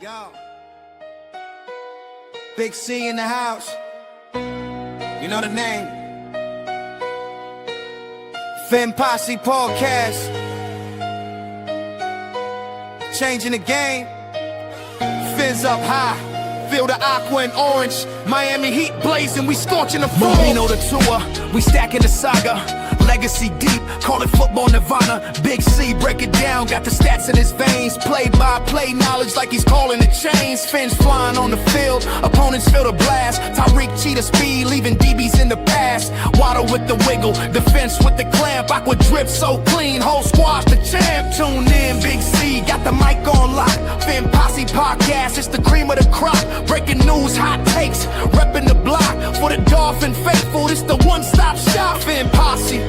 Yo, Big C in the house. You know the name. Fin Posse Podcast. Changing the game. Fins up high. Feel the aqua and orange. Miami Heat blazing. We scorching the floor. Marino the tour. We stacking the saga. Legacy deep, call it football nirvana. Big C, break it down, got the stats in his veins. Play-by-play knowledge like he's calling the chains. Fins flying on the field, opponents feel the blast. Tyreek cheetah speed, leaving DBs in the past. Waddle with the wiggle, defense with the clamp. Aqua drip so clean, whole squash the champ. Tune in, Big C, got the mic on lock. Fin Posse Podcast, it's the cream of the crop. Breaking news, hot takes, repping the block. For the Dolphin faithful, it's the one-stop shop. Fin Posse.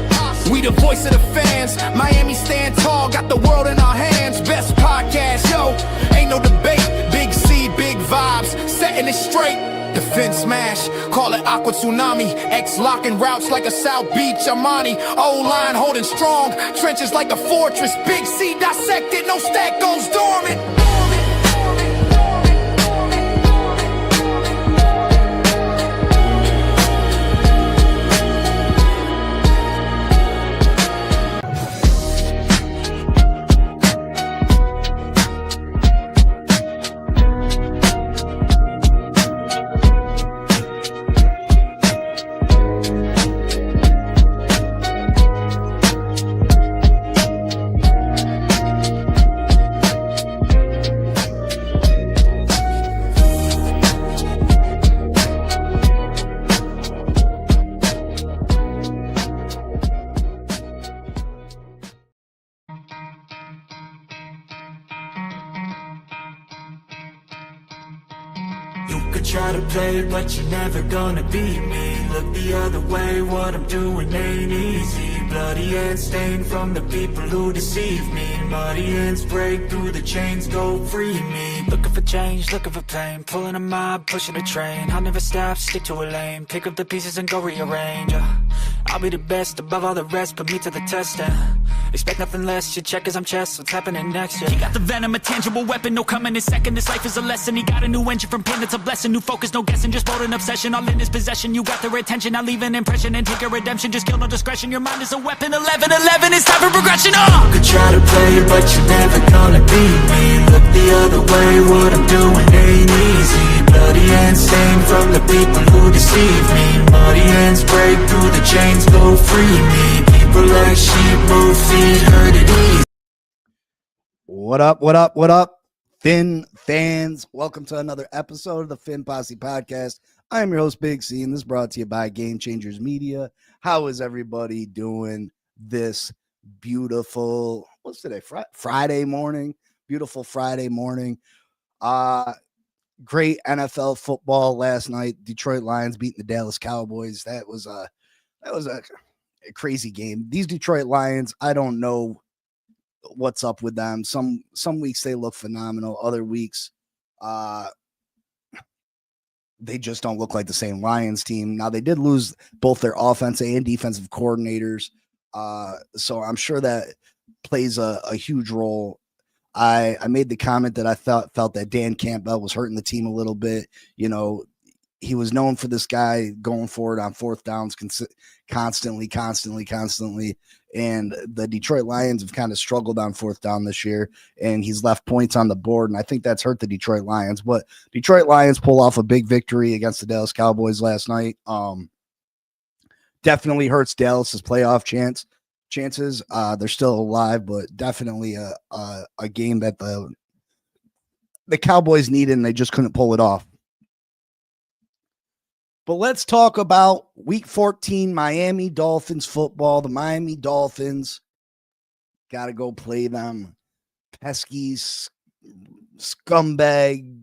We the voice of the fans. Miami stand tall, got the world in our hands. Best podcast, yo, ain't no debate. Big C, big vibes, setting it straight. Defense smash, call it Aqua Tsunami. X locking routes like a South Beach Armani. O-line holding strong, trenches like a fortress. Big C dissected, no stack goes dormant. Try to play, but you're never gonna beat me. Look the other way, what I'm doing ain't easy. Bloody hands stained from the people who deceive me. Muddy hands break through the chains, go free me. Looking for change, looking for pain. Pulling a mob, pushing a train. I'll never stop, stick to a lane. Pick up the pieces and go rearrange. I'll be the best above all the rest, put me to the test and expect nothing less, your check as I'm chess, what's happening next, yeah. He got the venom, a tangible weapon, no coming in second. This life is a lesson, he got a new engine from pain, it's a blessing. New focus, no guessing, just bold and obsession. All in his possession, you got their attention. I'll leave an impression and take a redemption. Just kill no discretion, your mind is a weapon. 11-11, it's time for progression, You could try to play, but you're never gonna beat me. Look the other way, what I'm doing ain't easy. Bloody hands stained from the people who deceive me. Muddy hands break through the chains, go free me. People like sheep move feet, hurt it easy. What up, what up, what up, Fin fans? Welcome to another episode of the Fin Posse Podcast. I am your host, Big C, and this is brought to you by Game Changers Media. How is everybody doing this beautiful, what's today, Friday morning? Beautiful Friday morning. Great NFL football last night. Detroit Lions beating the Dallas Cowboys. That was a crazy game. These Detroit Lions, I don't know what's up with them. Some weeks they look phenomenal. Other weeks, they just don't look like the same Lions team. Now they did lose both their offensive and defensive coordinators. So I'm sure that plays a huge role. I made the comment that I felt that Dan Campbell was hurting the team a little bit. You know, he was known for this guy going forward on fourth downs constantly. And the Detroit Lions have kind of struggled on fourth down this year, and he's left points on the board. And I think that's hurt the Detroit Lions, but Detroit Lions pull off a big victory against the Dallas Cowboys last night. Definitely hurts Dallas's playoff chances. They're still alive, but definitely a game that the Cowboys needed, and they just couldn't pull it off. But let's talk about Week 14 Miami Dolphins football. The Miami Dolphins got to go play them pesky, scumbag,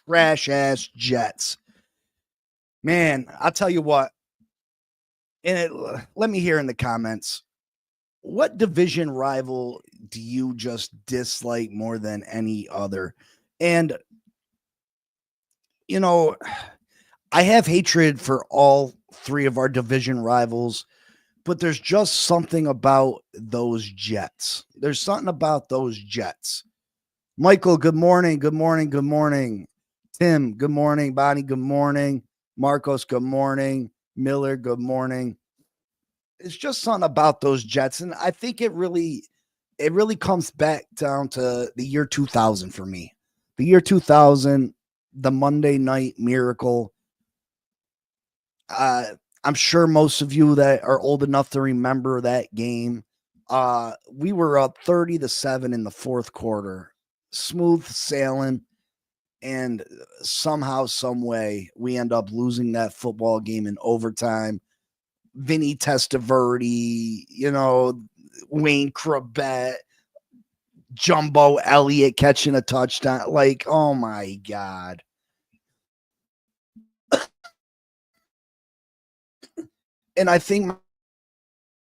trash-ass Jets. Man, I'll tell you what. Let me hear in the comments, what division rival do you just dislike more than any other? And, you know, I have hatred for all three of our division rivals, but there's just something about those Jets. There's something about those Jets Michael, good morning. Good morning. Good morning. Tim, good morning. Bonnie, good morning. Marcos, good morning. Miller, good morning. It's just something about those Jets, and I think it really comes back down to the year 2000 for me. The year 2000, the Monday Night Miracle. Uh, I'm sure most of you that are old enough to remember that game. We were up 30-7 in the fourth quarter, smooth sailing, and somehow, some way, we end up losing that football game in overtime. Vinny Testaverde, Wayne Corbett, Jumbo Elliott catching a touchdown. Like, oh my God. And I think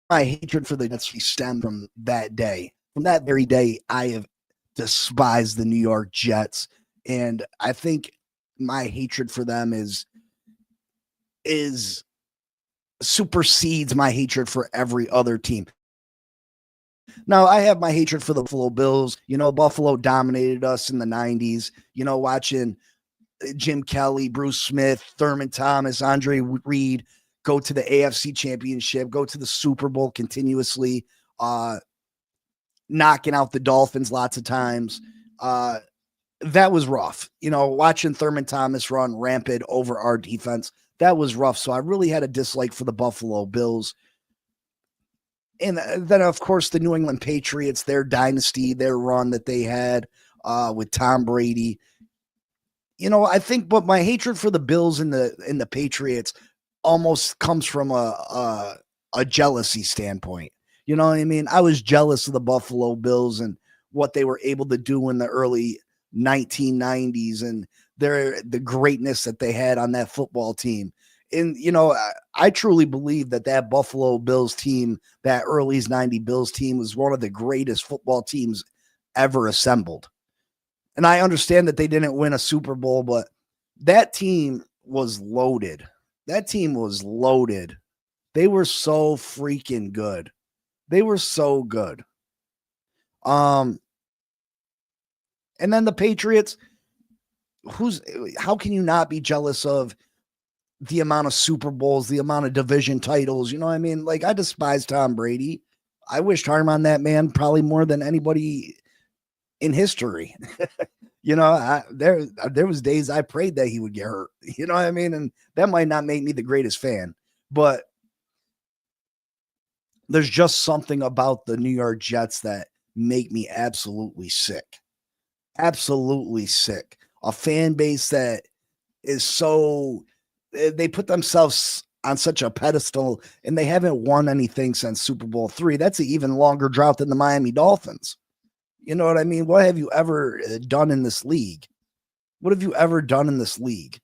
my hatred for the Jets stemmed from that day. From that very day, I have despised the New York Jets. And I think my hatred for them is supersedes my hatred for every other team. Now, I have my hatred for the Buffalo Bills. Buffalo dominated us in the 90s, watching Jim Kelly, Bruce Smith, Thurman Thomas, Andre Reed go to the AFC Championship, go to the Super Bowl continuously, knocking out the Dolphins lots of times. That was rough. Watching Thurman Thomas run rampant over our defense, that was rough. So I really had a dislike for the Buffalo Bills. And then, of course, the New England Patriots, their dynasty, their run that they had with Tom Brady. I think, but my hatred for the Bills and the Patriots almost comes from a jealousy standpoint. You know what I mean? I was jealous of the Buffalo Bills and what they were able to do in the early 1990s and the greatness that they had on that football team. And, I truly believe that Buffalo Bills team, that early 90 Bills team, was one of the greatest football teams ever assembled. And I understand that they didn't win a Super Bowl, but that team was loaded. That team was loaded. They were so freaking good. They were so good. And then the Patriots, how can you not be jealous of the amount of Super Bowls, the amount of division titles? You know what I mean? Like, I despise Tom Brady. I wished harm on that man probably more than anybody in history. There was days I prayed that he would get hurt. You know what I mean? And that might not make me the greatest fan, but there's just something about the New York Jets that make me absolutely sick. Absolutely sick. A fan base that is they put themselves on such a pedestal, and they haven't won anything since Super Bowl III. That's an even longer drought than the Miami Dolphins. You know what I mean? What have you ever done in this league? What have you ever done in this league?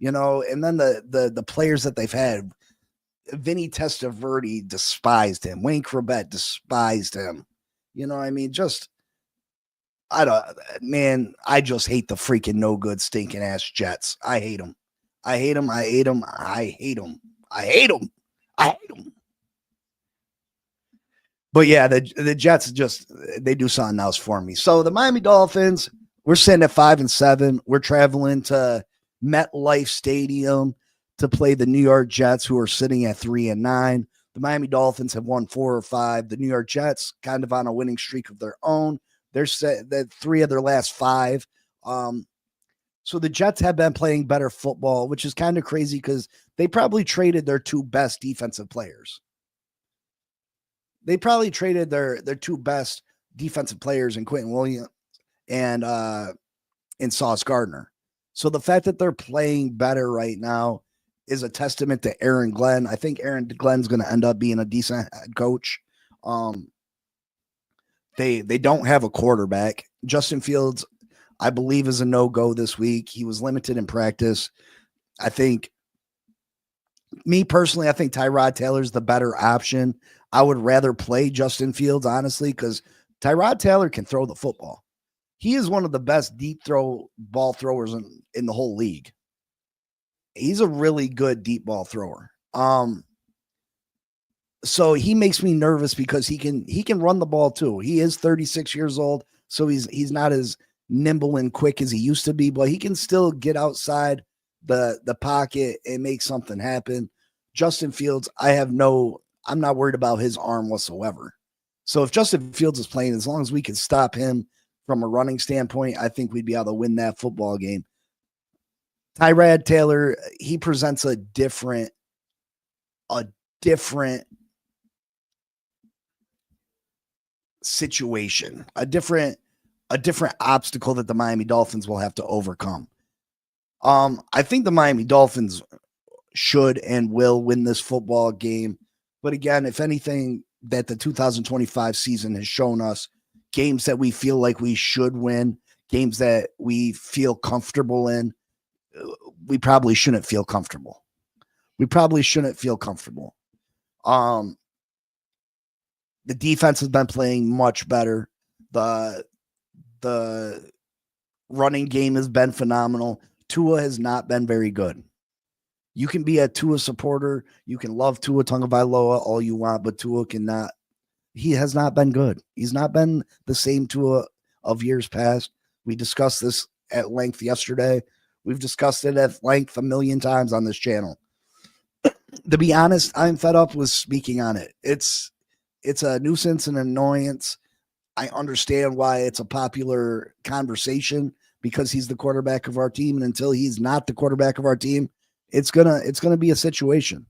And then the players that they've had, Vinny Testaverde despised him. Wayne Corbett despised him. You know what I mean? I just hate the freaking no good stinking ass Jets. I hate them. I hate them. I hate them. I hate them. I hate them. I hate them. But yeah, the Jets they do something else for me. So the Miami Dolphins, we're sitting at 5-7. We're traveling to MetLife Stadium to play the New York Jets, who are sitting at 3-9. The Miami Dolphins have won 4 or 5. The New York Jets kind of on a winning streak of their own. They're set that 3 of their last 5. So the Jets have been playing better football, which is kind of crazy because they probably traded their 2 best defensive players. They probably traded their 2 best defensive players in Quentin Williams and Sauce Gardner. So the fact that they're playing better right now is a testament to Aaron Glenn. I think Aaron Glenn's going to end up being a decent head coach. They don't have a quarterback. Justin Fields, I believe, is a no-go this week. He was limited in practice. I think Tyrod Taylor's the better option. I would rather play Justin Fields, honestly, because Tyrod Taylor can throw the football. He is one of the best deep throw ball throwers in the whole league. He's a really good deep ball thrower. So he makes me nervous because he can run the ball too. He is 36 years old, so he's not as nimble and quick as he used to be, but he can still get outside the pocket and make something happen. Justin Fields, I'm not worried about his arm whatsoever. So if Justin Fields is playing, as long as we can stop him from a running standpoint, I think we'd be able to win that football game. Tyrod Taylor, he presents a different situation, a different obstacle that the Miami Dolphins will have to overcome. I think the Miami Dolphins should and will win this football game. But again, if anything that the 2025 season has shown us, games that we feel like we should win, games that we feel comfortable in, we probably shouldn't feel comfortable. The defense has been playing much better. The running game has been phenomenal. Tua has not been very good. You can be a Tua supporter. You can love Tua Tagovailoa all you want, but Tua he has not been good. He's not been the same Tua of years past. We discussed this at length yesterday. We've discussed it at length a million times on this channel. To be honest, I'm fed up with speaking on it. It's a nuisance and annoyance. I understand why it's a popular conversation because he's the quarterback of our team. And until he's not the quarterback of our team, it's gonna be a situation.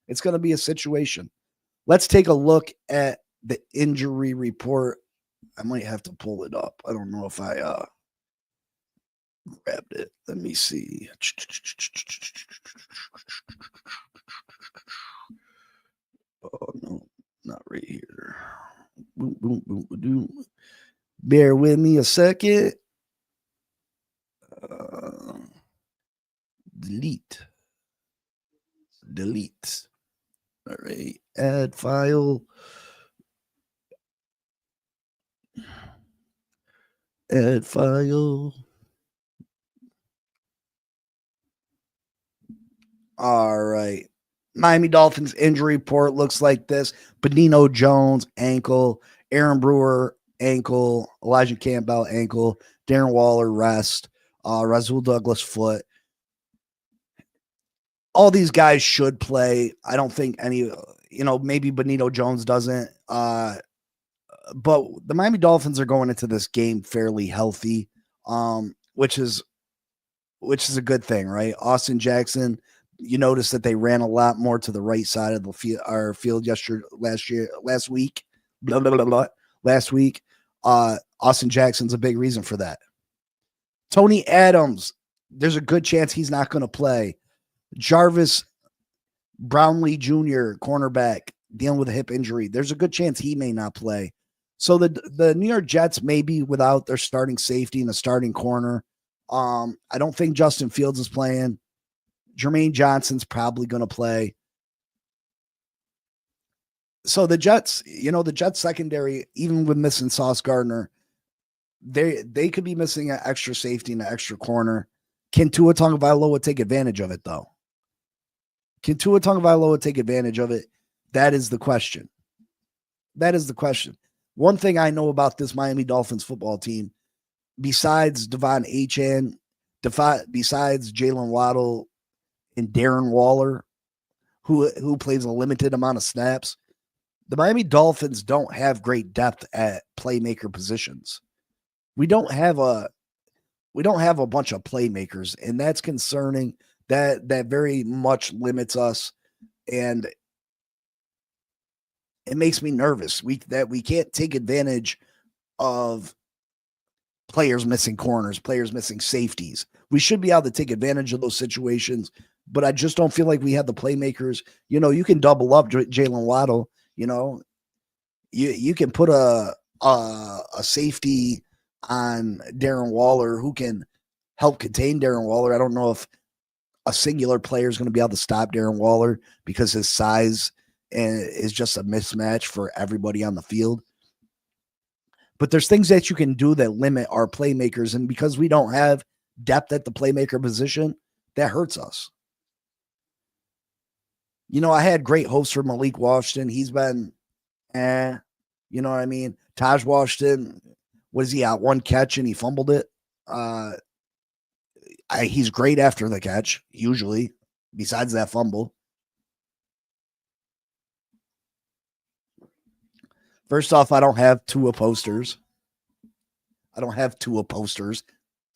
It's gonna be a situation. Let's take a look at the injury report. I might have to pull it up. I don't know if I grabbed it. Let me see. Oh no, not right here. Boom, boom, boom, boom. Bear with me a second. Delete. All right. Add file. All right. Miami Dolphins injury report looks like this. Benino Jones, ankle. Aaron Brewer, ankle. Elijah Campbell, ankle. Darren Waller, rest. Rasul Douglas, foot. All these guys should play. I don't think any, maybe Benito Jones doesn't. But the Miami Dolphins are going into this game fairly healthy, which is a good thing, right? Austin Jackson, you notice that they ran a lot more to the right side of the field, our field last week. Blah, blah, blah, blah. Last week. Austin Jackson's a big reason for that. Tony Adams, there's a good chance he's not going to play. Jarvis Brownlee Jr., cornerback, dealing with a hip injury. There's a good chance he may not play. So the New York Jets may be without their starting safety and a starting corner. I don't think Justin Fields is playing. Jermaine Johnson's probably going to play. So the Jets, the Jets secondary, even with missing Sauce Gardner, they could be missing an extra safety and an extra corner. Can Tua Tagovailoa take advantage of it, though? Can Tua Tagovailoa take advantage of it? That is the question. One thing I know about this Miami Dolphins football team, besides Devon ACHANE, besides Jalen Waddle and Darren Waller, who plays a limited amount of snaps, the Miami Dolphins don't have great depth at playmaker positions. We don't have a bunch of playmakers, and that's concerning. That very much limits us, and it makes me nervous. We can't take advantage of players missing corners, players missing safeties. We should be able to take advantage of those situations, but I just don't feel like we have the playmakers. You can double up Jalen Waddle. You can put a safety on Darren Waller who can help contain Darren Waller. I don't know if a singular player is going to be able to stop Darren Waller because his size is just a mismatch for everybody on the field. But there's things that you can do that limit our playmakers. And because we don't have depth at the playmaker position, that hurts us. I had great hopes for Malik Washington. He's been, you know what I mean? Taj Washington, was he out one catch and he fumbled it? He's great after the catch, usually, besides that fumble. First off, I don't have Tua posters.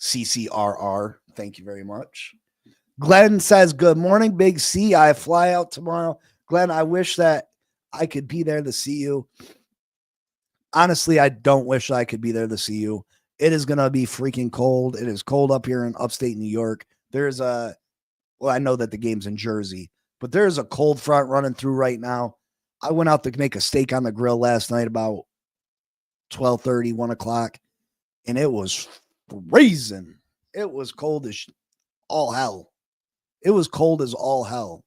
CCRR. Thank you very much. Glenn says, good morning, Big C. I fly out tomorrow. Glenn, I wish that I could be there to see you. Honestly, I don't wish I could be there to see you. It is going to be freaking cold. It is cold up here in upstate New York. I know that the game's in Jersey, but there's a cold front running through right now. I went out to make a steak on the grill last night about 12:30, 1 o'clock, and it was freezing. It was cold as all hell. It was cold as all hell.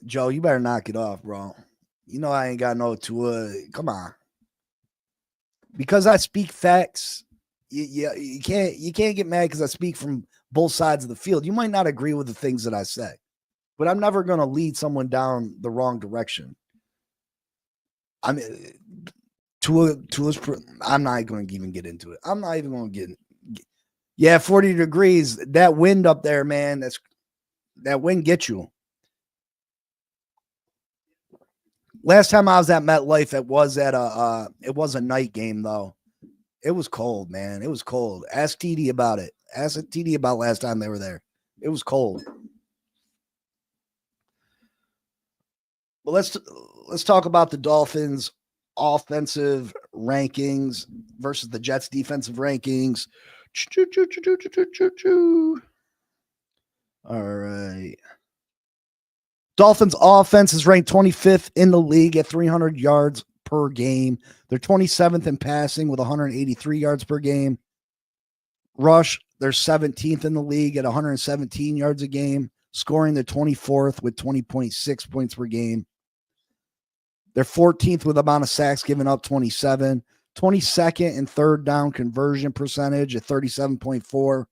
Joe, you better knock it off, bro. You know I ain't got no come on. Because I speak facts, you can't get mad because I speak from both sides of the field. You might not agree with the things that I say, but I'm never going to lead someone down the wrong direction. I mean, I'm not going to even get into it. I'm not even going to get. Yeah, 40 degrees. That wind up there, man. That wind gets you. Last time I was at MetLife, it was a night game though. It was cold, man. It was cold. Ask TD about it. Ask TD about last time they were there. It was cold. But let's talk about the Dolphins offensive rankings versus the Jets defensive rankings. All right. Dolphins offense is ranked 25th in the league at 300 yards per game. They're 27th in passing with 183 yards per game. Rush, they're 17th in the league at 117 yards a game. Scoring, they're 24th with 20.6 points per game. They're 14th with amount of sacks given up, 27. 22nd in third down conversion percentage at 37.4.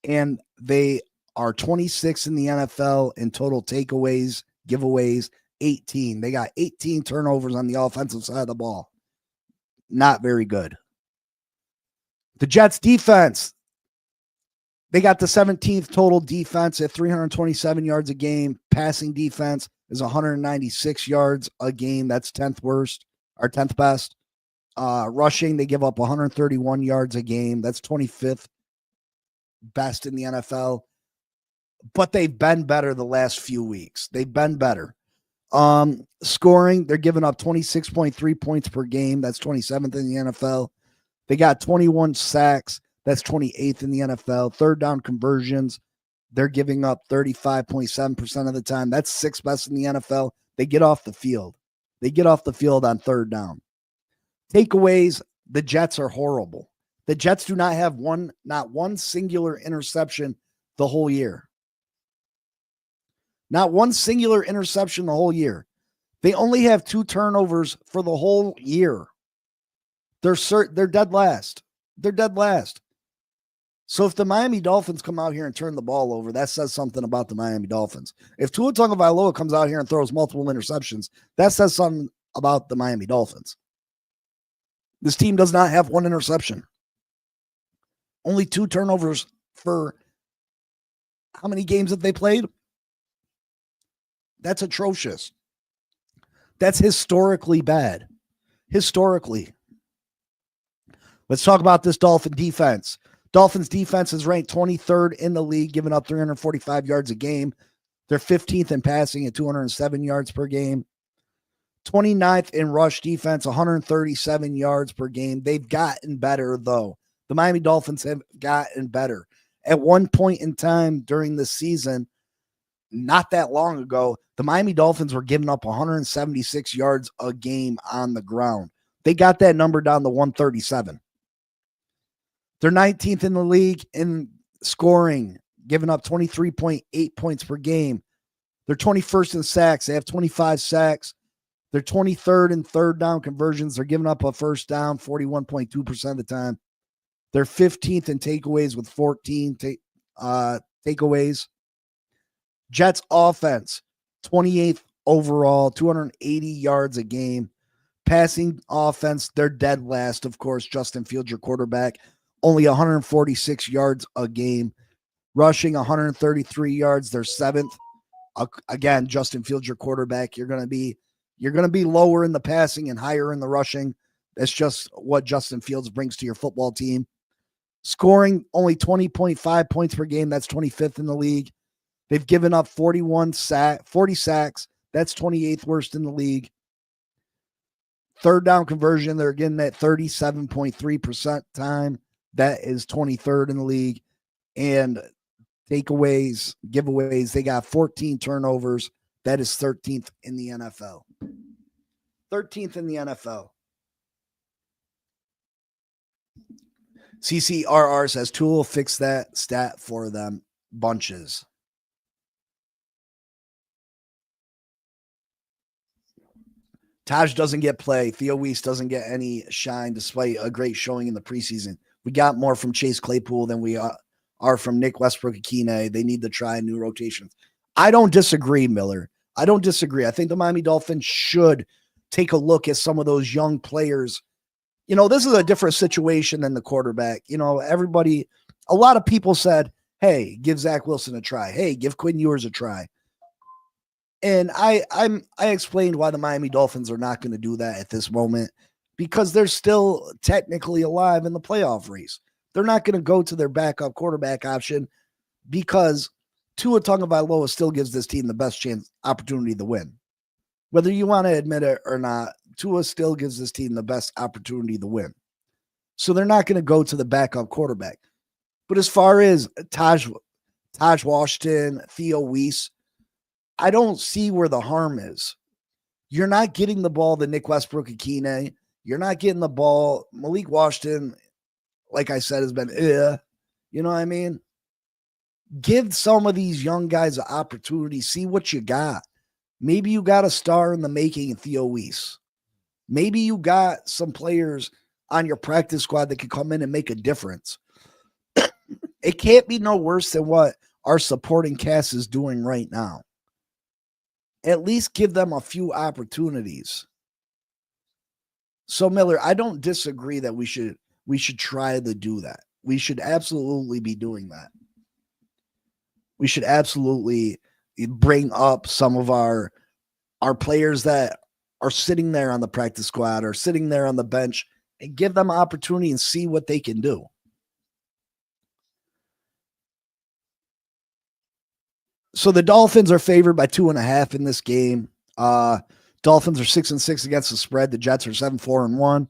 And they are 26 in the NFL in total takeaways, giveaways, 18. They got 18 turnovers on the offensive side of the ball. Not very good. The Jets defense, they got the 17th total defense at 327 yards a game. Passing defense is 196 yards a game. That's 10th worst or 10th best. Rushing, they give up 131 yards a game. That's 25th best in the NFL. But they've been better the last few weeks. They've been better. Scoring, they're giving up 26.3 points per game. That's 27th in the NFL. They got 21 sacks. That's 28th in the NFL. Third down conversions, they're giving up 35.7% of the time. That's sixth best in the NFL. They get off the field. They get off the field on third down. Takeaways, the Jets are horrible. The Jets do not have not one singular interception the whole year. Not one singular interception the whole year. They only have 2 turnovers for the whole year. They're dead last. They're dead last. So if the Miami Dolphins come out here and turn the ball over, that says something about the Miami Dolphins. If Tua Tagovailoa comes out here and throws multiple interceptions, that says something about the Miami Dolphins. This team does not have 1 interception. Only 2 turnovers for how many games have they played? That's atrocious. That's historically bad. Historically. Let's talk about this Dolphin defense. Dolphins defense is ranked 23rd in the league, giving up 345 yards a game. They're 15th in passing at 207 yards per game. 29th in rush defense, 137 yards per game. They've gotten better, though. The Miami Dolphins have gotten better. At one point in time during the season, not that long ago, the Miami Dolphins were giving up 176 yards a game on the ground. They got that number down to 137. They're 19th in the league in scoring, giving up 23.8 points per game. They're 21st in sacks. They have 25 sacks. They're 23rd in third down conversions. They're giving up a first down 41.2% of the time. They're 15th in takeaways with 14 takeaways. Jets offense, 28th overall, 280 yards a game. Passing offense, they're dead last, of course. Justin Fields, your quarterback, only 146 yards a game. Rushing 133 yards, they're seventh. Again, Justin Fields, your quarterback, you're going to be lower in the passing and higher in the rushing. That's just what Justin Fields brings to your football team. Scoring only 20.5 points per game. That's 25th in the league. They've given up 40 sacks. That's 28th worst in the league. Third down conversion, they're getting at 37.3% time. That is 23rd in the league. And takeaways, giveaways, they got 14 turnovers. That is 13th in the NFL. 13th in the NFL. CCRR says Tool fix that stat for them bunches. Taj doesn't get play. Theo Weiss doesn't get any shine despite a great showing in the preseason. We got more from Chase Claypool than we are from Nick Westbrook-Akine. They need to try new rotations. I don't disagree, Miller. I don't disagree. I think the Miami Dolphins should take a look at some of those young players. You know, this is a different situation than the quarterback. You know, a lot of people said, hey, give Zach Wilson a try. Hey, give Quinn Ewers a try. And I explained why the Miami Dolphins are not going to do that at this moment, because they're still technically alive in the playoff race. They're not going to go to their backup quarterback option because Tua Tagovailoa still gives this team the best opportunity to win. Whether you want to admit it or not, Tua still gives this team the best opportunity to win. So they're not going to go to the backup quarterback. But as far as Taj Washington, Theo Weiss, I don't see where the harm is. You're not getting the ball to Nick Westbrook-Akine. You're not getting the ball. Malik Washington, like I said, has been, you know what I mean? Give some of these young guys an opportunity. See what you got. Maybe you got a star in the making in Theo Weiss. Maybe you got some players on your practice squad that can come in and make a difference. It can't be no worse than what our supporting cast is doing right now. At least give them a few opportunities. So, Miller, I don't disagree that we should try to do that. We should absolutely be doing that. We should absolutely bring up some of our players that are sitting there on the practice squad or sitting there on the bench and give them an opportunity and see what they can do. So the Dolphins are favored by 2.5 in this game. Dolphins are 6-6 against the spread. The Jets are 7-4-1.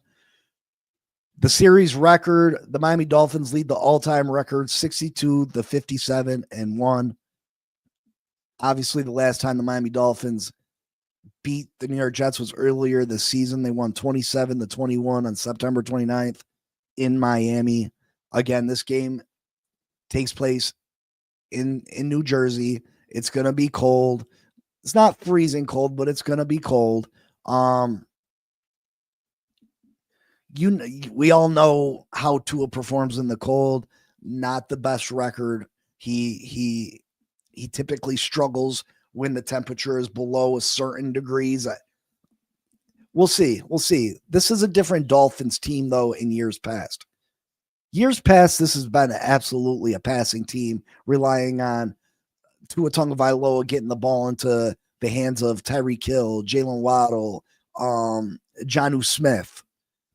The series record, the Miami Dolphins lead the all-time record 62-57-1. Obviously, the last time the Miami Dolphins beat the New York Jets was earlier this season. They won 27-21 on September 29th in Miami. Again, this game takes place in New Jersey. It's going to be cold. It's not freezing cold, but it's going to be cold. We all know how Tua performs in the cold. Not the best record. He typically struggles when the temperature is below a certain degrees. We'll see. This is a different Dolphins team, though, in years past. Years past, this has been absolutely a passing team, relying on Tua Tagovailoa getting the ball into the hands of Tyreek Hill, Jalen Waddle, Jonnu Smith.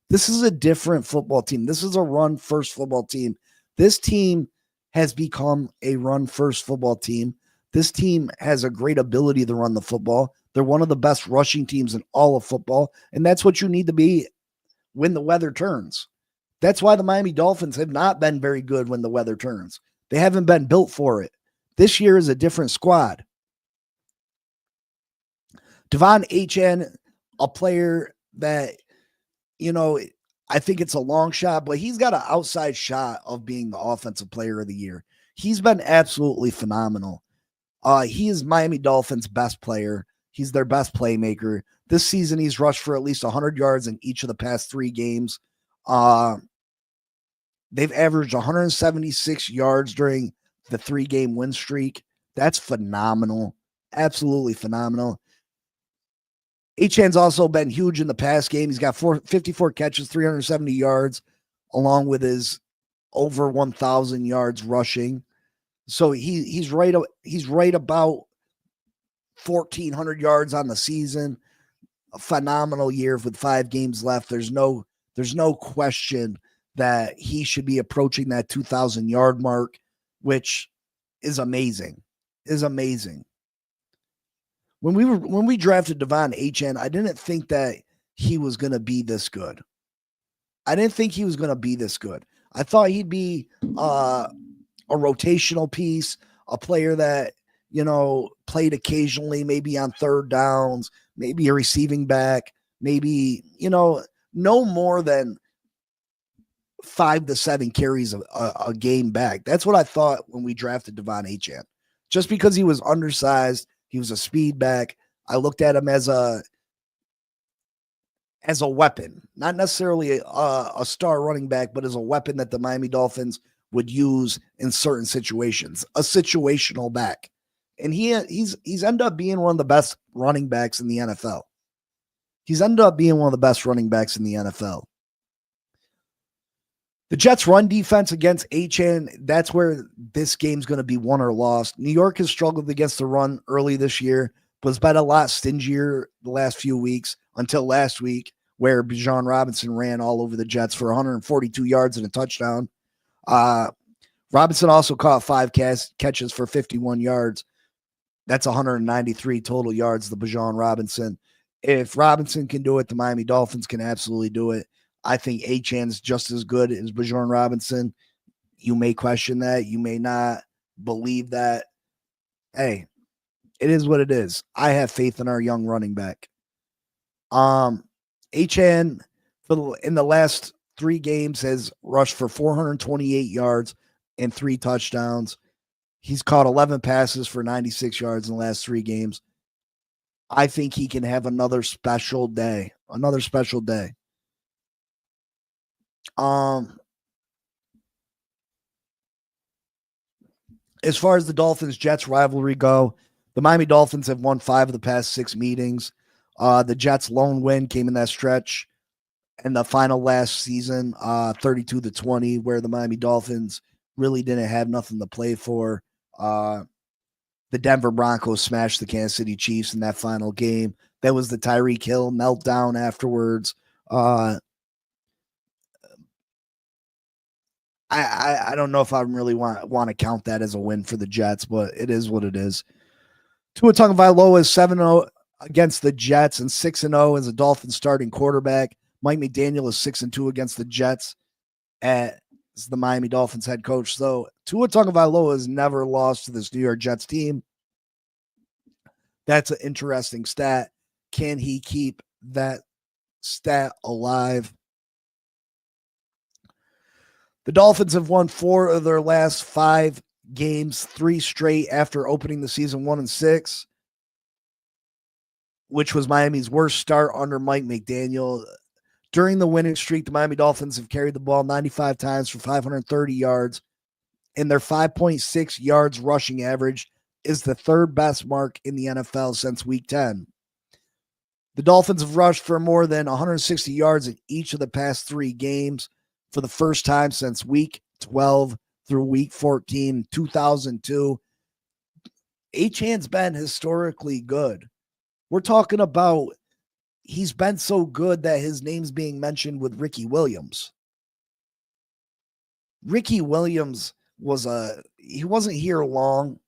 This is a different football team. This is a run-first football team. This team has become a run-first football team. This team has a great ability to run the football. They're one of the best rushing teams in all of football, and that's what you need to be when the weather turns. That's why the Miami Dolphins have not been very good when the weather turns. They haven't been built for it. This year is a different squad. Devon ACHANE, a player that, you know, I think it's a long shot, but he's got an outside shot of being the offensive player of the year. He's been absolutely phenomenal. He is Miami Dolphins' best player. He's their best playmaker. This season, he's rushed for at least 100 yards in each of the past 3 games. They've averaged 176 yards during the 3-game win streak. That's phenomenal. Absolutely phenomenal. ACHANE's also been huge in the pass game. He's got 54 catches, 370 yards, along with his over 1,000 yards rushing. So he's right about 1,400 yards on the season. A phenomenal year with 5 games left. There's no question that he should be approaching that 2,000 yard mark, which is amazing. When we drafted Devon Achane, I didn't think that he was going to be this good. I thought he'd be a rotational piece, a player that, played occasionally, maybe on third downs, maybe a receiving back, maybe, no more than 5 to 7 carries a game back. That's what I thought when we drafted Devon Achane. Just because he was undersized, he was a speed back. I looked at him as a weapon, not necessarily a star running back, but as a weapon that the Miami Dolphins would use in certain situations, a situational back. And he's ended up being one of the best running backs in the NFL. The Jets' run defense against Achane, that's where this game's going to be won or lost. New York has struggled against the run early this year, but it's been a lot stingier the last few weeks until last week, where Bijan Robinson ran all over the Jets for 142 yards and a touchdown. Robinson also caught 5 catches for 51 yards. That's 193 total yards, the Bijan Robinson. If Robinson can do it, the Miami Dolphins can absolutely do it. I think Achane's just as good as Bijan Robinson. You may question that. You may not believe that. Hey, it is what it is. I have faith in our young running back. Achane, in the last 3 games, has rushed for 428 yards and 3 touchdowns. He's caught 11 passes for 96 yards in the last 3 games. I think he can have another special day. As far as the Dolphins-Jets rivalry go, the Miami Dolphins have won 5 of the past 6 meetings. The Jets' lone win came in that stretch in the final last season, 32-20, where the Miami Dolphins really didn't have nothing to play for. The Denver Broncos smashed the Kansas City Chiefs in that final game. That was the Tyreek Hill meltdown afterwards. I don't know if I really want to count that as a win for the Jets, but it is what it is. Tua Tagovailoa is 7-0 against the Jets and 6-0 as a Dolphins starting quarterback. Mike McDaniel is 6-2 against the Jets as the Miami Dolphins head coach. So Tua Tagovailoa has never lost to this New York Jets team. That's an interesting stat. Can he keep that stat alive? The Dolphins have won 4 of their last 5 games, 3 straight after opening the season 1-6, which was Miami's worst start under Mike McDaniel. During the winning streak, the Miami Dolphins have carried the ball 95 times for 530 yards, and their 5.6 yards rushing average is the 3rd best mark in the NFL since Week 10. The Dolphins have rushed for more than 160 yards in each of the past 3 games for the first time since Week 12 through Week 14, 2002. Achane's been historically good. We're talking about he's been so good that his name's being mentioned with Ricky Williams. Ricky Williams he wasn't here long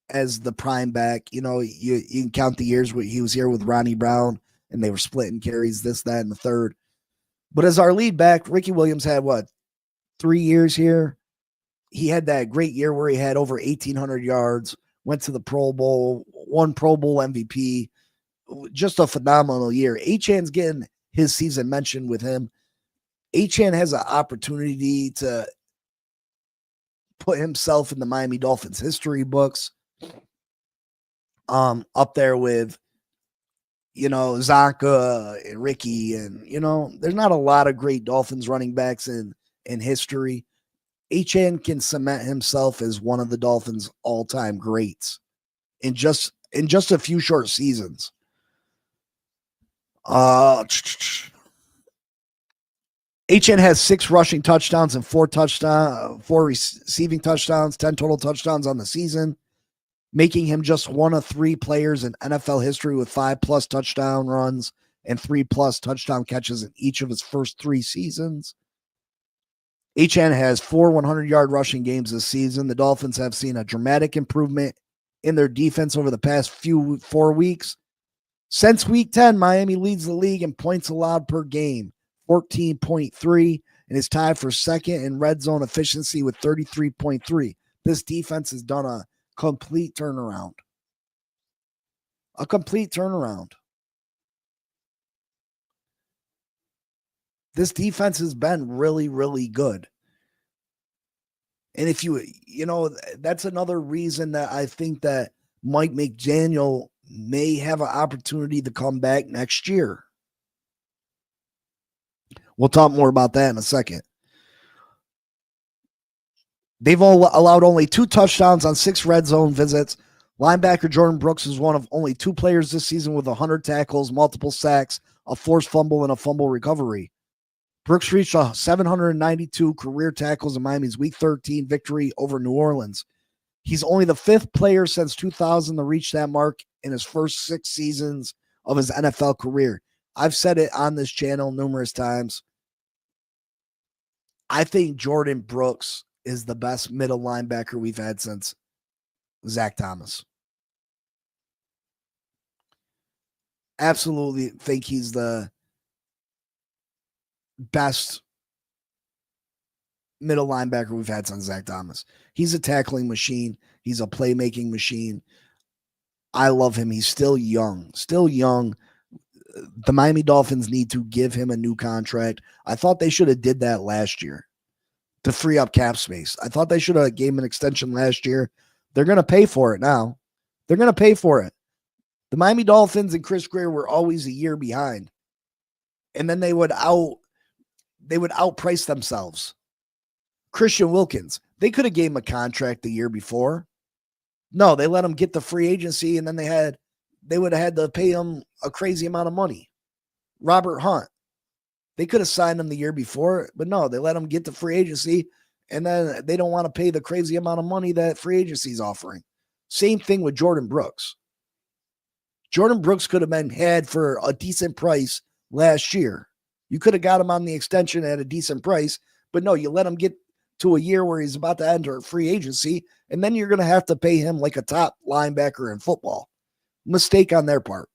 as the prime back. You can count the years where he was here with Ronnie Brown and they were splitting carries, this, that, and the third. But as our lead back, Ricky Williams had 3 years here. He had that great year where he had over 1,800 yards, went to the Pro Bowl, won Pro Bowl MVP. Just a phenomenal year. Achane's getting his season mentioned with him. Achane has an opportunity to put himself in the Miami Dolphins history books. Up there with, Zonka and Ricky, and there's not a lot of great Dolphins running backs in history. Achane can cement himself as one of the Dolphins' all-time greats in just a few short seasons. HN has 6 rushing touchdowns and 4 receiving touchdowns, 10 total touchdowns on the season, making him just one of 3 players in NFL history with 5+ touchdown runs and 3+ touchdown catches in each of his first 3 seasons. HN has 4 100-yard rushing games this season. The Dolphins have seen a dramatic improvement in their defense over the past 4 weeks. Since week 10, Miami leads the league in points allowed per game, 14.3, and is tied for second in red zone efficiency with 33.3. This defense has done a complete turnaround. A complete turnaround. This defense has been really, really good. And if that's another reason that I think that Mike McDaniel may have an opportunity to come back next year. We'll talk more about that in a second. They've allowed only 2 touchdowns on 6 red zone visits. Linebacker Jordan Brooks is one of only 2 players this season with 100 tackles, multiple sacks, a forced fumble, and a fumble recovery. Brooks reached 792 career tackles in Miami's Week 13 victory over New Orleans. He's only the 5th player since 2000 to reach that mark in his first 6 seasons of his NFL career. I've said it on this channel numerous times. I think Jordan Brooks is the best middle linebacker we've had since Zach Thomas. Absolutely think he's the best middle linebacker we've had since Zach Thomas. He's a tackling machine. He's a playmaking machine. I love him. He's still young. The Miami Dolphins need to give him a new contract. I thought they should have did that last year to free up cap space. I thought they should have gave him an extension last year. They're going to pay for it now. They're going to pay for it. The Miami Dolphins and Chris Grier were always a year behind. And then they would outprice themselves. Christian Wilkins, they could have gave him a contract the year before. No, they let him get the free agency, and then they would have had to pay him a crazy amount of money. Robert Hunt, they could have signed him the year before, but no, they let him get the free agency, and then they don't want to pay the crazy amount of money that free agency is offering. Same thing with Jordan Brooks. Jordan Brooks could have been had for a decent price last year. You could have got him on the extension at a decent price, but no, you let him get to a year where he's about to enter free agency, and then you're going to have to pay him like a top linebacker in football. Mistake on their part.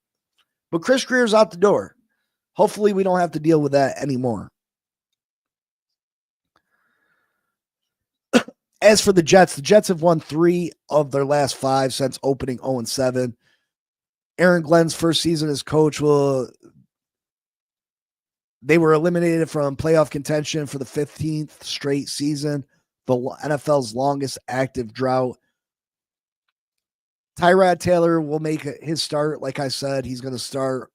But Chris Grier's out the door. Hopefully we don't have to deal with that anymore. As for the Jets have won 3 of their last 5 since opening 0-7. Aaron Glenn's first season as coach they were eliminated from playoff contention for the 15th straight season, the NFL's longest active drought. Tyrod Taylor will make his start. Like I said, he's going to start.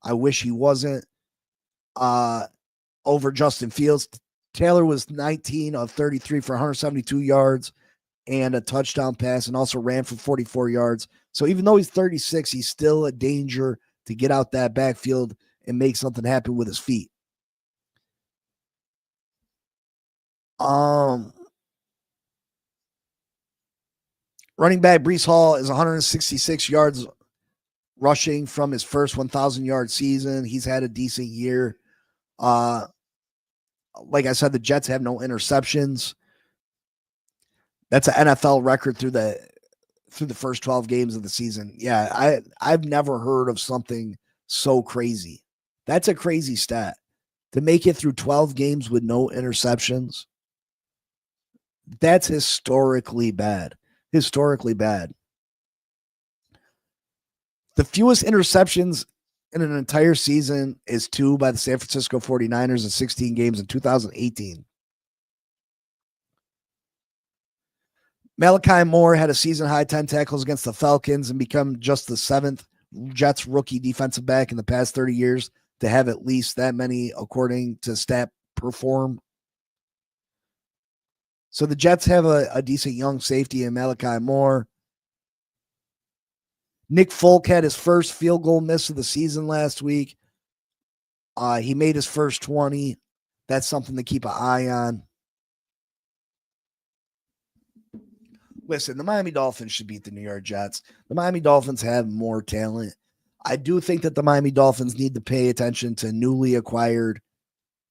I wish he wasn't over Justin Fields. Taylor was 19 of 33 for 172 yards and a touchdown pass, and also ran for 44 yards. So even though he's 36, he's still a danger to get out that backfield and make something happen with his feet. Running back Breece Hall is 166 yards rushing from his first 1,000-yard season. He's had a decent year. Like I said, the Jets have no interceptions. That's an NFL record through the first 12 games of the season. Yeah, I've never heard of something so crazy. That's a crazy stat. To make it through 12 games with no interceptions, that's historically bad. Historically bad. The fewest interceptions in an entire season is 2 by the San Francisco 49ers in 16 games in 2018. Malachi Moore had a season-high 10 tackles against the Falcons and become just the 7th Jets rookie defensive back in the past 30 years to have at least that many, according to Stat Perform. So the Jets have a decent young safety in Malachi Moore. Nick Folk had his first field goal miss of the season last week. He made his first 20. That's something to keep an eye on. Listen, the Miami Dolphins should beat the New York Jets. The Miami Dolphins have more talent. I do think that the Miami Dolphins need to pay attention to newly acquired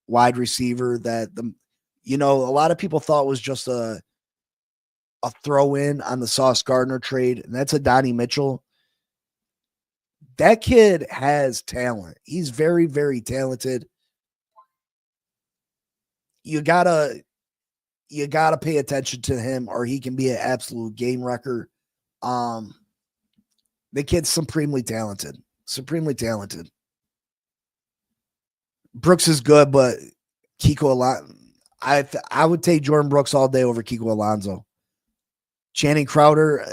wide receiver that a lot of people thought was just a throw in on the Sauce Gardner trade, and that's a Donnie Mitchell. That kid has talent. He's very, very talented. You gotta pay attention to him, or he can be an absolute game wrecker. The kid's supremely talented. Supremely talented. Brooks is good, but Kiko Alonso, I would take Jordan Brooks all day over Kiko Alonso. Channing Crowder,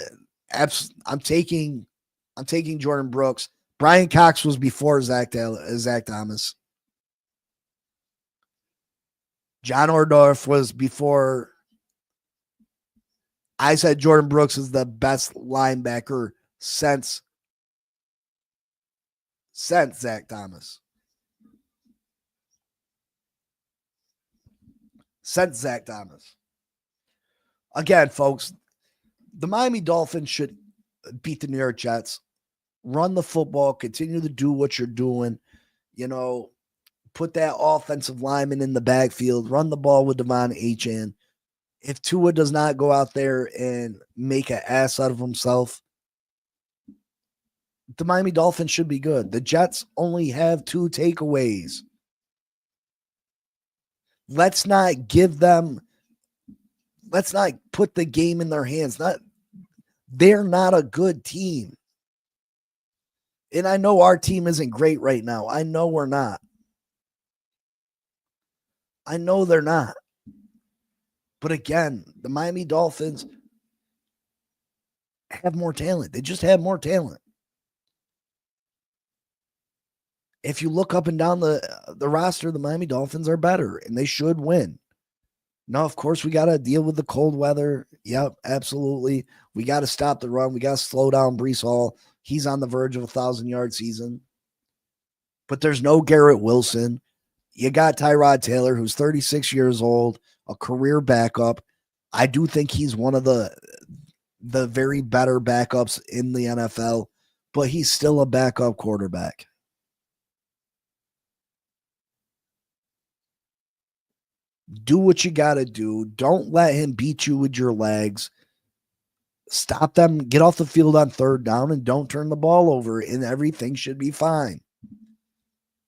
I'm taking Jordan Brooks. Brian Cox was before Zach Thomas. John Ordorf was before. I said Jordan Brooks is the best linebacker since Zach Thomas. Since Zach Thomas. Again, folks, the Miami Dolphins should beat the New York Jets. Run the football, continue to do what you're doing. Put that offensive lineman in the backfield, run the ball with Devon ACHANE. If Tua does not go out there and make an ass out of himself, the Miami Dolphins should be good. The Jets only have 2 takeaways. Let's not put the game in their hands. They're not a good team. And I know our team isn't great right now. I know we're not. I know they're not. But again, the Miami Dolphins have more talent. They just have more talent. If you look up and down the roster, the Miami Dolphins are better, and they should win. Now, of course, we got to deal with the cold weather. Yep, absolutely. We got to stop the run. We got to slow down Breece Hall. He's on the verge of a 1,000-yard season. But there's no Garrett Wilson. You got Tyrod Taylor, who's 36 years old, a career backup. I do think he's one of the very better backups in the NFL, but he's still a backup quarterback. Do what you got to do. Don't let him beat you with your legs. Stop them. Get off the field on 3rd down and don't turn the ball over, and everything should be fine.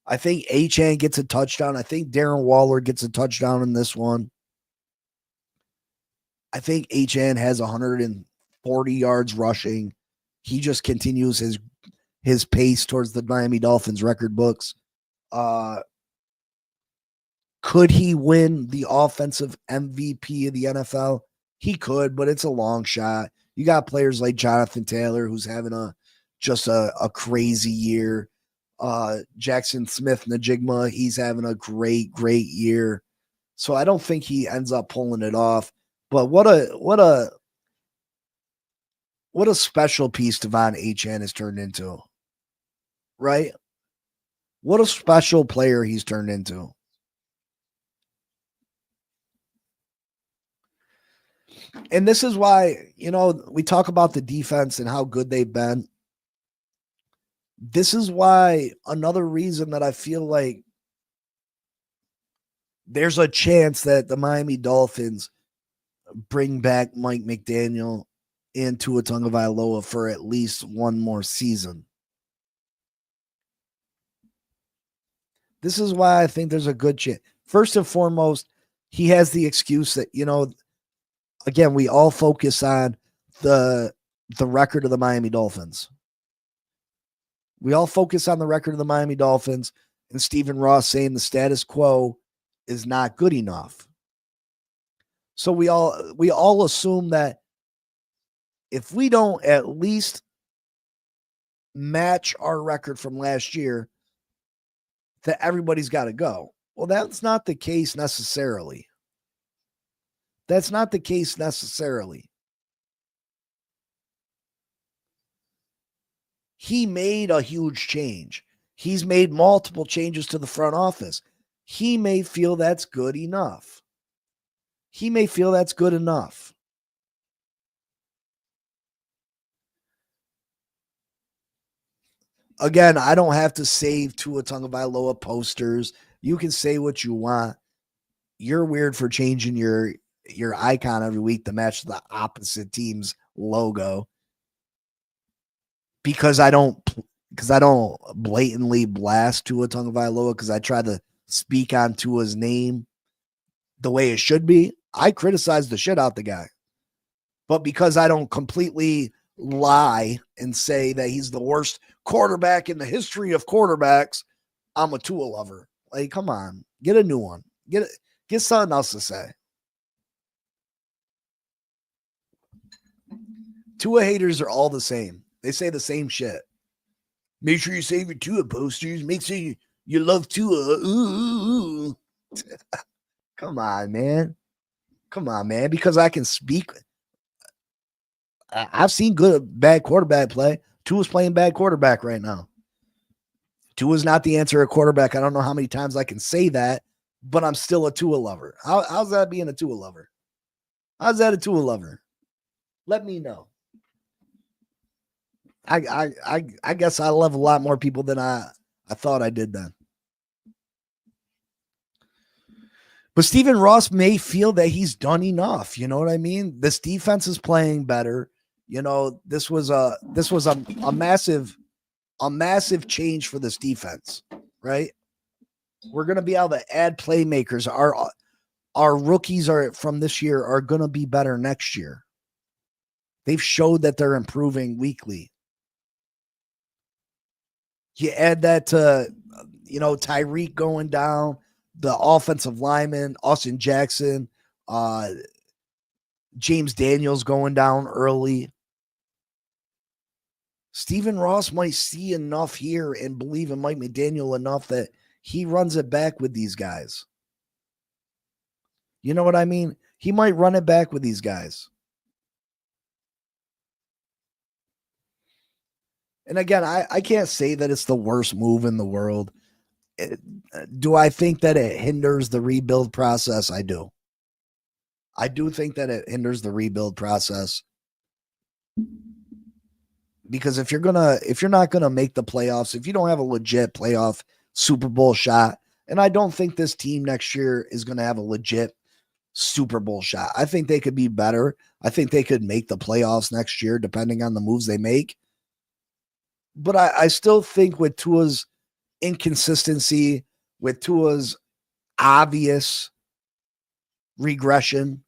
I think ACHANE gets a touchdown. I think Darren Waller gets a touchdown in this one. I think ACHANE has 140 yards rushing. He just continues his pace towards the Miami Dolphins record books. Could he win the offensive MVP of the NFL? He could, but it's a long shot. You got players like Jonathan Taylor, who's having a crazy year. Jackson Smith-Njigba, he's having a great year. So I don't think he ends up pulling it off. But what a special piece Devon ACHANE has turned into. Right? What a special player he's turned into. And this is why, we talk about the defense and how good they've been. This is why another reason that I feel like there's a chance that the Miami Dolphins bring back Mike McDaniel and Tua Tagovailoa for at least one more season. This is why I think there's a good chance. First and foremost, he has the excuse that, again, we all focus on the record of the Miami Dolphins. We all focus on the record of the Miami Dolphins and Stephen Ross saying the status quo is not good enough. So we all assume that if we don't at least match our record from last year, that everybody's got to go. Well, that's not the case necessarily. That's not the case necessarily. He made a huge change. He's made multiple changes to the front office. He may feel that's good enough. He may feel that's good enough. Again, I don't have to save Tua Tagovailoa posters. You can say what you want. You're weird for changing your icon every week to match the opposite team's logo. Because I don't blatantly blast Tua Tagovailoa, because I try to speak on Tua's name the way it should be. I criticize the shit out the guy. But because I don't completely lie and say that he's the worst quarterback in the history of quarterbacks, I'm a Tua lover. Like, come on, get a new one. Get something else to say. Tua haters are all the same. They say the same shit. Make sure you save your Tua posters. Make sure you love Tua. Ooh. Come on, man. Come on, man. Because I can speak. I've seen bad quarterback play. Tua's playing bad quarterback right now. Tua's not the answer at quarterback. I don't know how many times I can say that, but I'm still a Tua lover. How's that being a Tua lover? How's that a Tua lover? Let me know. I guess I love a lot more people than I thought I did then. But Stephen Ross may feel that he's done enough. You know what I mean? This defense is playing better. You know, this was a massive change for this defense, right? We're going to be able to add playmakers. Our rookies from this year are going to be better next year. They've showed that they're improving weekly. You add that to, Tyreek going down, the offensive lineman, Austin Jackson, James Daniels going down early. Stephen Ross might see enough here and believe in Mike McDaniel enough that he runs it back with these guys. You know what I mean? He might run it back with these guys. And again, I can't say that it's the worst move in the world. Do I think that it hinders the rebuild process? I do. I do think that it hinders the rebuild process. Because if you're not gonna make the playoffs, if you don't have a legit playoff Super Bowl shot, and I don't think this team next year is gonna have a legit Super Bowl shot. I think they could be better. I think they could make the playoffs next year, depending on the moves they make. But I still think with Tua's inconsistency, with Tua's obvious regression,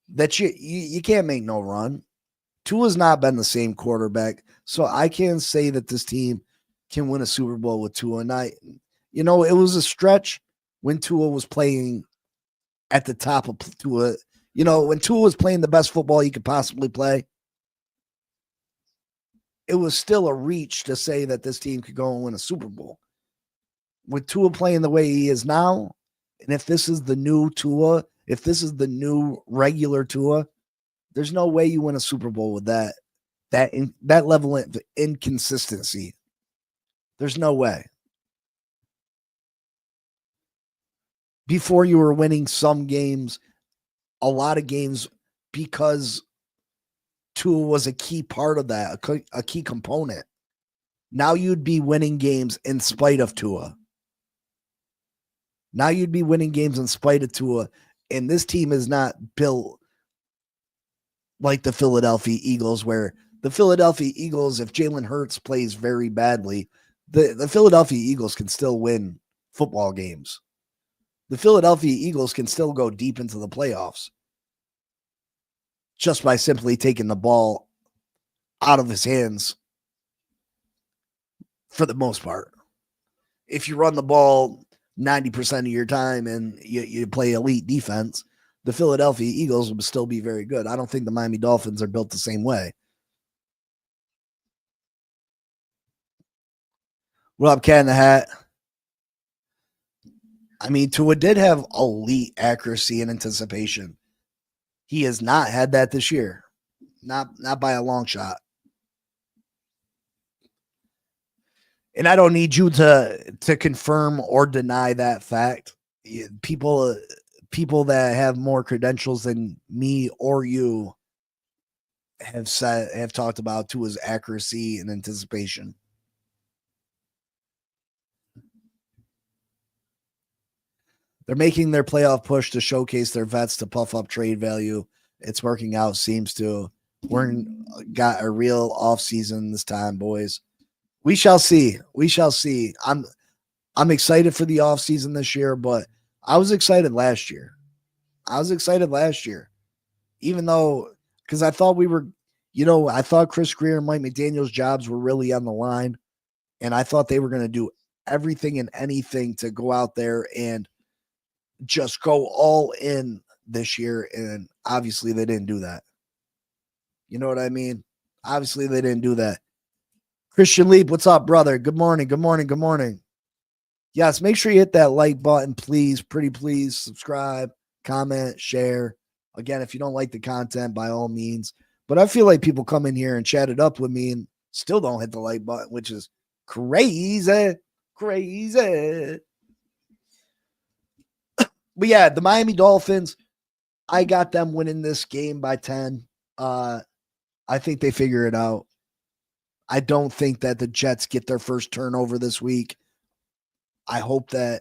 that you can't make no run. Tua's not been the same quarterback, so I can't say that this team can win a Super Bowl with Tua. And it was a stretch when Tua was playing at the top of Tua. When Tua was playing the best football he could possibly play, it was still a reach to say that this team could go and win a Super Bowl. With Tua playing the way he is now, and if this is the new Tua, if this is the new regular Tua, there's no way you win a Super Bowl with that level of inconsistency. There's no way. Before, you were winning some games, a lot of games, because Tua was a key part of that, a key component. Now you'd be winning games in spite of Tua. Now you'd be winning games in spite of Tua, and this team is not built like the Philadelphia Eagles, where the Philadelphia Eagles, if Jalen Hurts plays very badly, the Philadelphia Eagles can still win football games. The Philadelphia Eagles can still go deep into the playoffs just by simply taking the ball out of his hands for the most part. If you run the ball 90% of your time and you play elite defense, the Philadelphia Eagles will still be very good. I don't think the Miami Dolphins are built the same way. What up, Cat in the Hat? I mean, Tua did have elite accuracy and anticipation. He has not had that this year. Not by a long shot. and I don't need you to confirm or deny that fact. People that have more credentials than me or you have talked about Tua's accuracy and anticipation. They're making their playoff push to showcase their vets to puff up trade value. It's working out, seems to. Got a real offseason this time, boys. We shall see. We shall see. I'm excited for the offseason this year, but I was excited last year. Even though, because I thought we were, I thought Chris Greer and Mike McDaniel's jobs were really on the line, and I thought they were going to do everything and anything to go out there and just go all in this year, and obviously they didn't do that. You know what I mean? Obviously they didn't do that. Christian Leap, what's up, brother? Good morning, good morning, good morning. Yes, make sure you hit that like button, please. Pretty please. Subscribe, comment, share. Again, if you don't like the content, by all means. But I feel like people come in here and chat it up with me and still don't hit the like button, which is crazy. Crazy. But yeah, the Miami Dolphins, I got them winning this game by 10. I think they figure it out. I don't think that the Jets get their first turnover this week. I hope they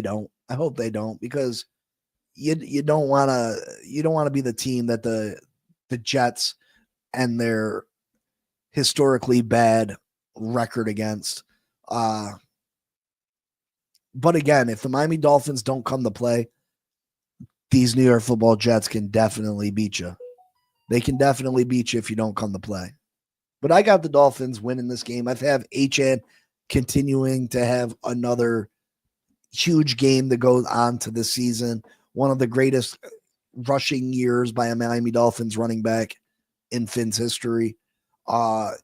don't. I hope they don't, because you don't want to be the team that the Jets and their historically bad record against. But again, if the Miami Dolphins don't come to play, these New York Football Jets can definitely beat you. They can definitely beat you if you don't come to play. But I got the Dolphins winning this game. I have ACHANE continuing to have another huge game that goes on to this season. One of the greatest rushing years by a Miami Dolphins running back in Finn's history. Again,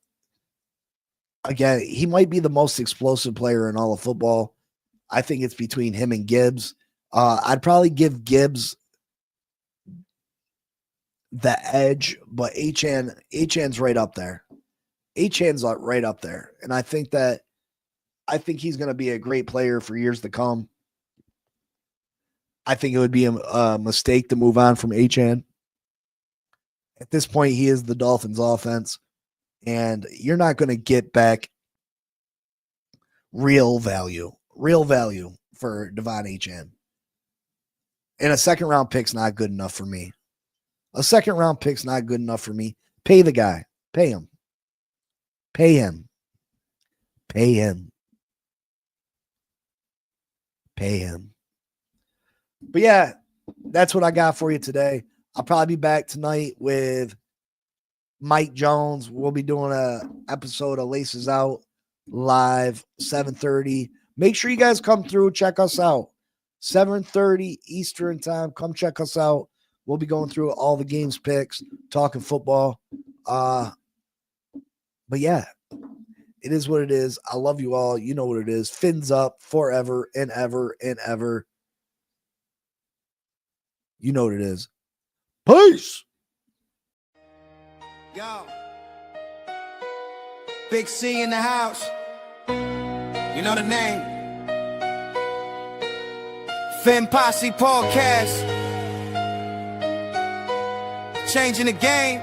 he might be the most explosive player in all of football. I think it's between him and Gibbs. I'd probably give Gibbs the edge, but ACHANE's right up there. ACHANE's right up there. And I think he's going to be a great player for years to come. I think it would be a mistake to move on from ACHANE. At this point, he is the Dolphins offense, and you're not going to get back real value for Devon ACHANE. And a second-round pick's not good enough for me. Pay the guy. Pay him. But yeah, that's what I got for you today. I'll probably be back tonight with Mike Jones. We'll be doing an episode of Laces Out live, 7:30. Make sure you guys come through, check us out. 7:30 Eastern time. Come check us out. We'll be going through all the games picks, talking football. But yeah, it is what it is. I love you all. You know what it is. Fins up forever and ever and ever. You know what it is. Peace. Yo. Big C in the house. You know the name. Finn Posse Podcast. Changing the game.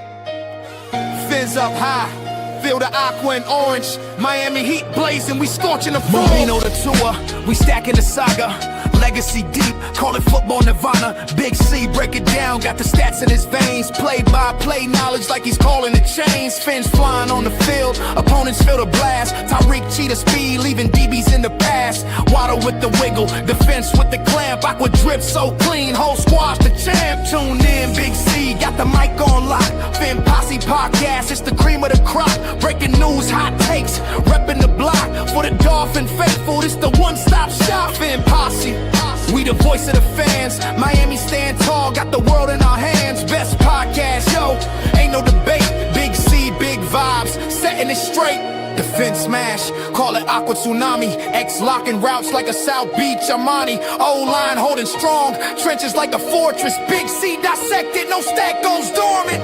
Fins up high. Feel the aqua and orange. Miami Heat blazing. We scorching the floor. Marino the tour. We stacking the saga. Legacy deep, call it football nirvana. Big C, break it down, got the stats in his veins. Play-by-play knowledge like he's calling the chains. Fins flying on the field, opponents feel the blast. Tyreek cheetah speed, leaving DBs in the past. Waddle with the wiggle, defense with the clamp. Aqua drip so clean, whole squash the champ. Tune in, Big C, got the mic on lock. Finn Posse Podcast, it's the cream of the crop. Breaking news, hot takes, repping the block. For the Dolphin faithful, it's the one-stop shop. Finn Posse. We the voice of the fans. Miami stand tall, got the world in our hands. Best podcast, yo, ain't no debate. Big C, big vibes, setting it straight. Defense smash, call it Aqua Tsunami. X locking routes like a South Beach Armani. O-line holding strong, trenches like a fortress. Big C dissected, no stack goes dormant.